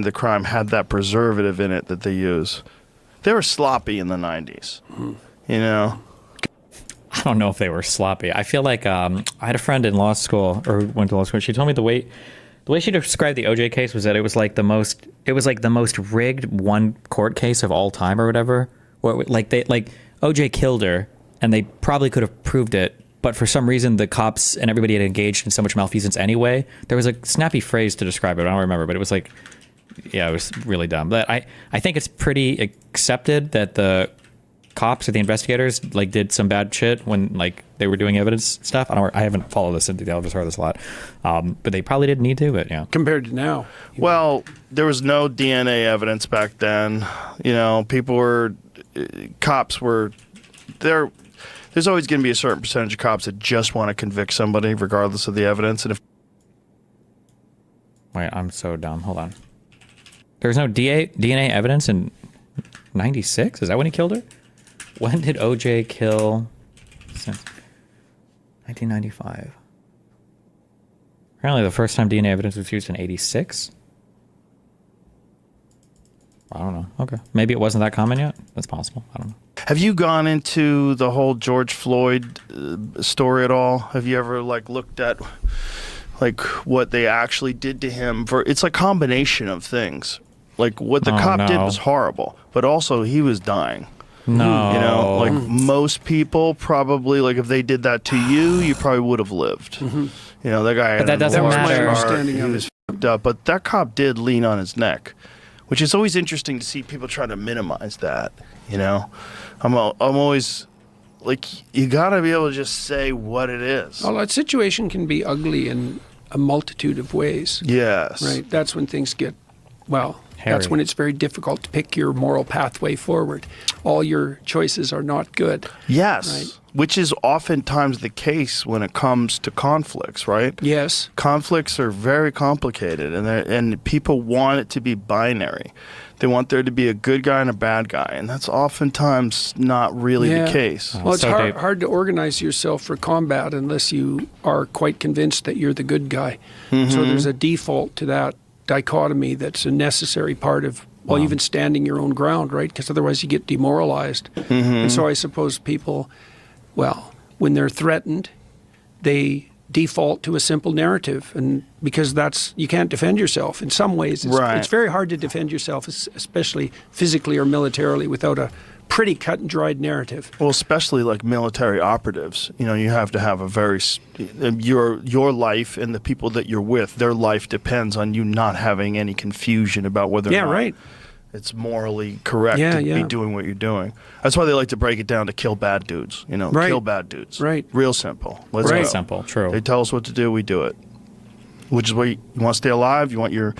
the crime had that preservative in it that they use. They were sloppy in the 90s, you know? I don't know if they were sloppy. I feel like I had a friend in law school, or went to law school. She told me the way she described the OJ case was that it was like the most rigged one court case of all time or whatever. Like OJ killed her, and they probably could have proved it, but for some reason the cops and everybody had engaged in so much malfeasance anyway. There was a snappy phrase to describe it. I don't remember, but it was like, yeah, it was really dumb. But I think it's pretty accepted that the cops or the investigators like did some bad shit when like they were doing evidence stuff. I haven't followed this in detail. I've just heard this a lot, but they probably didn't need to. But yeah, compared to now, well, there was no DNA evidence back then. You know, cops were there. There's always going to be a certain percentage of cops that just want to convict somebody regardless of the evidence. And if wait, I'm so dumb. Hold on. There's no DNA evidence in 96? Is that when he killed her? When did OJ kill? Since 1995. Apparently the first time DNA evidence was used in 86? I don't know. Okay. Maybe it wasn't that common yet? That's possible. I don't know. Have you gone into the whole George Floyd story at all? Have you ever like looked at like what they actually did to him? It's a combination of things. Like what the cop did was horrible, but also he was dying. No. You know, like most people probably, like if they did that to you, you probably would have lived. You know, that guy. But that doesn't matter. He was fucked up, but that cop did lean on his neck, which is always interesting to see people try to minimize that. You know, I'm always like, you got to be able to just say what it is. Well, that situation can be ugly in a multitude of ways. Yes. Right. That's when things get, well, hairy. That's when it's very difficult to pick your moral pathway forward. All your choices are not good. Yes. Right? Which is oftentimes the case when it comes to conflicts, right? Yes. Conflicts are very complicated, and people want it to be binary. They want there to be a good guy and a bad guy, and that's oftentimes not really the case. Well, it's hard to organize yourself for combat unless you are quite convinced that you're the good guy. So there's a default to that dichotomy that's a necessary part of, well, even standing your own ground, right? Because otherwise you get demoralized. And so I suppose people, well, when they're threatened, they default to a simple narrative, and because you can't defend yourself. In some ways, it's very hard to defend yourself, especially physically or militarily, without a pretty cut and dried narrative. Well, especially like military operatives, you know, you have to have a very, your life and the people that you're with, their life depends on you not having any confusion about whether or not it's morally correct to be doing what you're doing. That's why they like to break it down to kill bad dudes, you know, kill bad dudes. Right. Real simple. Let's go. Simple, true. They tell us what to do, we do it. Which is what you want to stay alive, you want your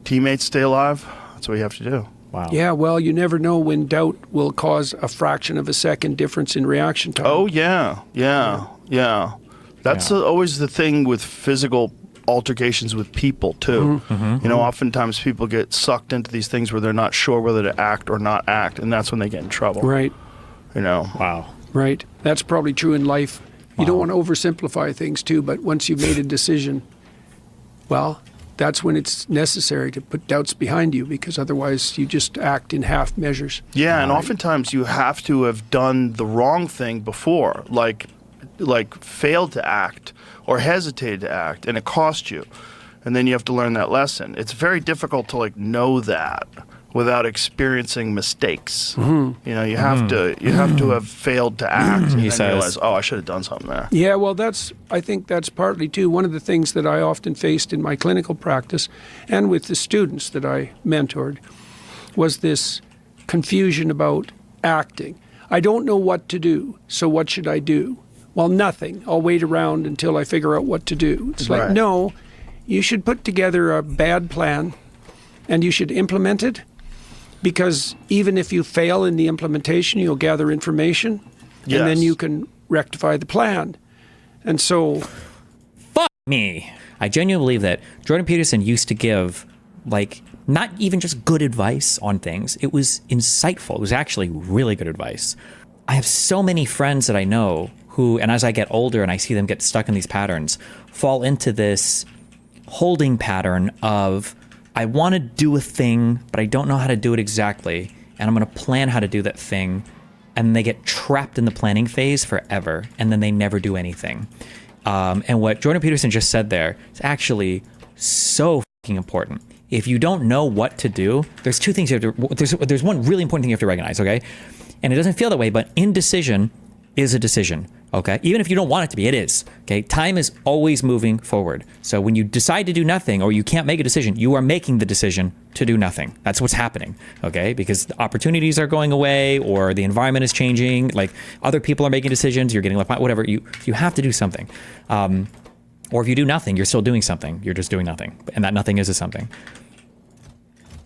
teammates to stay alive, that's what you have to do. Wow. Yeah, well, you never know when doubt will cause a fraction of a second difference in reaction time. Oh, yeah. That's always the thing with physical altercations with people, too. You know, oftentimes people get sucked into these things where they're not sure whether to act or not act, and that's when they get in trouble. Right. You know. Wow. Right. That's probably true in life. You don't want to oversimplify things, too, but once you've made a decision, well, that's when it's necessary to put doubts behind you, because otherwise you just act in half measures. Yeah, and oftentimes you have to have done the wrong thing before, like failed to act or hesitated to act, and it cost you. And then you have to learn that lesson. It's very difficult to like know that without experiencing mistakes. You know, you have to have failed to act and then realize, oh, I should have done something there. Yeah, well, I think that's partly too one of the things that I often faced in my clinical practice and with the students that I mentored was this confusion about acting. I don't know what to do, so what should I do? Well, nothing. I'll wait around until I figure out what to do. It's like, no, you should put together a bad plan and you should implement it. Because even if you fail in the implementation, you'll gather information, and then you can rectify the plan. And so... Fuck me. I genuinely believe that Jordan Peterson used to give, like, not even just good advice on things. It was insightful. It was actually really good advice. I have so many friends that I know who, and as I get older and I see them get stuck in these patterns, fall into this holding pattern of... I want to do a thing, but I don't know how to do it exactly. And I'm going to plan how to do that thing. And they get trapped in the planning phase forever. And then they never do anything. And what Jordan Peterson just said there is actually so fucking important. If you don't know what to do, there's two things you have to, there's one really important thing you have to recognize, okay? And it doesn't feel that way, but indecision is a decision, okay? Even if you don't want it to be, it is, okay? Time is always moving forward. So when you decide to do nothing or you can't make a decision, you are making the decision to do nothing. That's what's happening, okay? Because the opportunities are going away or the environment is changing, like other people are making decisions, you're getting left behind, whatever. You have to do something. Or if you do nothing, you're still doing something. You're just doing nothing. And that nothing is a something.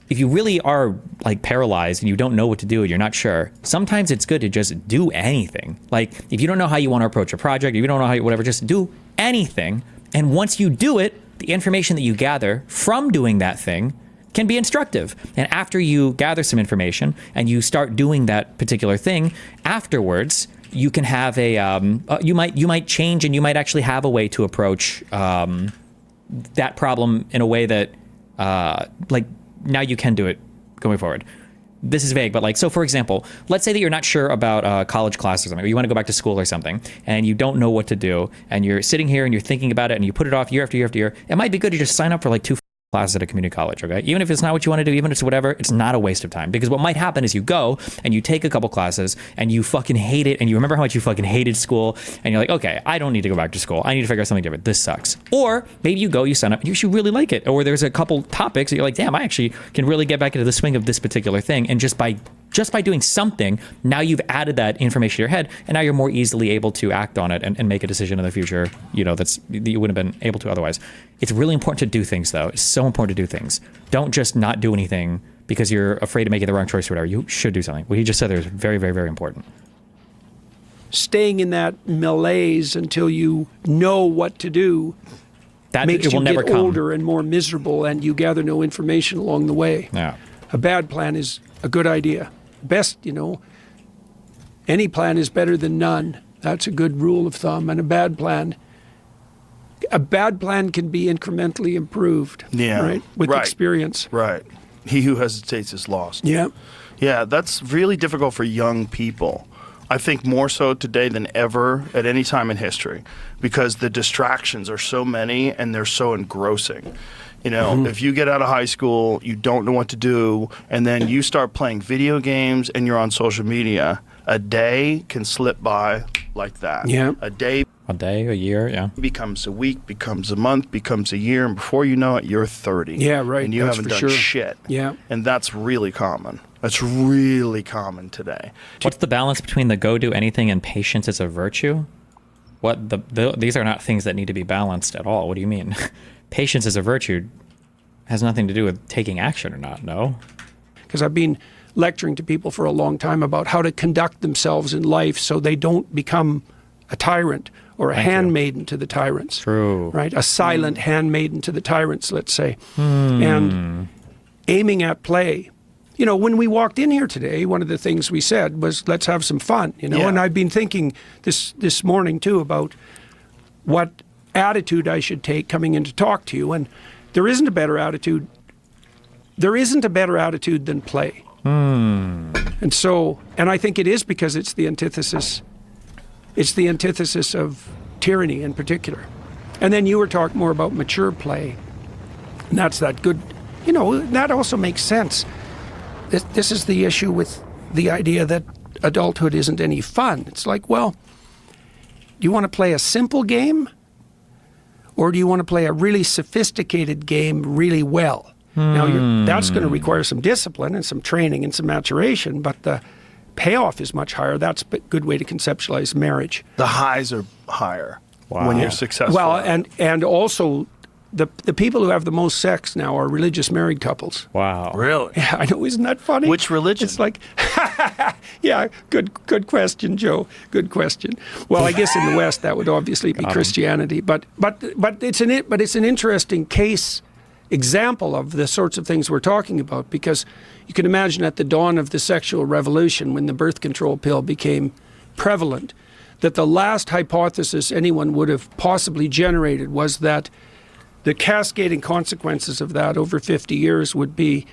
If you really are like paralyzed and you don't know what to do and you're not sure, sometimes it's good to just do anything. Like if you don't know how you want to approach a project, if you don't know how you, whatever, just do anything. And once you do it, the information that you gather from doing that thing can be instructive. And after you gather some information and you start doing that particular thing, afterwards, you can have a, you might change and you might actually have a way to approach that problem in a way that like, now you can do it going forward. This is vague, but like, so for example, let's say that you're not sure about college class or something, or you want to go back to school or something, and you don't know what to do, and you're sitting here and you're thinking about it, and you put it off year after year after year. It might be good to just sign up for like 2 classes at a community college, okay? Even if it's not what you want to do, even if it's whatever, it's not a waste of time. Because what might happen is you go and you take a couple classes and you fucking hate it and you remember how much you fucking hated school and you're like, okay, I don't need to go back to school. I need to figure out something different. This sucks. Or maybe you go, you sign up, and you should really like it. Or there's a couple topics that you're like, damn, I actually can really get back into the swing of this particular thing. And just by doing something, now you've added that information to your head, and now you're more easily able to act on it and make a decision in the future, you know, that you wouldn't have been able to otherwise. It's really important to do things, though. It's so important to do things. Don't just not do anything because you're afraid of making the wrong choice or whatever. You should do something. What he just said there is very, very, very important. Staying in that malaise until you know what to do that makes it will you never get come. older and more miserable, and you gather no information along the way. Yeah. A bad plan is a good idea. Best, you know, any plan is better than none. That's a good rule of thumb. And a bad plan can be incrementally improved. Yeah. Right? With experience. Right. He who hesitates is lost. Yeah. Yeah, that's really difficult for young people. I think more so today than ever at any time in history, because the distractions are so many and they're so engrossing. You know, if you get out of high school, you don't know what to do, and then you start playing video games and you're on social media, a day can slip by like that. Yeah. A day, a year, yeah. becomes a week, becomes a month, becomes a year, and before you know it, you're 30. Yeah, right. And you That's haven't for done sure. shit. Yeah. And that's really common. That's really common today. What's the balance between the go do anything and patience as a virtue? These are not things that need to be balanced at all. What do you mean? Patience as a virtue has nothing to do with taking action or not, no? Because I've been lecturing to people for a long time about how to conduct themselves in life so they don't become a tyrant or a handmaiden to the tyrants. True. Right? A silent handmaiden to the tyrants, let's say. And aiming at play. You know, when we walked in here today, one of the things we said was, let's have some fun, you know? Yeah. And I've been thinking this morning, too, about what attitude I should take coming in to talk to you. And there isn't a better attitude. There isn't a better attitude than play. And so, and I think it is because it's the antithesis. It's the antithesis of tyranny in particular. And then you were talking more about mature play. And that's that good, you know, that also makes sense. This is the issue with the idea that adulthood isn't any fun. It's like, well, do you want to play a simple game? Or do you want to play a really sophisticated game really well? Now, that's going to require some discipline and some training and some maturation, but the payoff is much higher. That's a good way to conceptualize marriage. The highs are higher when you're successful. Well, and also the people who have the most sex now are religious married couples. Wow. Really? Yeah, I know, isn't that funny? Which religion? It's like, yeah, good question, Joe. Good question. Well, I guess in the West that would obviously be Christianity, but it's an interesting case example of the sorts of things we're talking about, because you can imagine at the dawn of the sexual revolution, when the birth control pill became prevalent, that the last hypothesis anyone would have possibly generated was that the cascading consequences of that over 50 years would be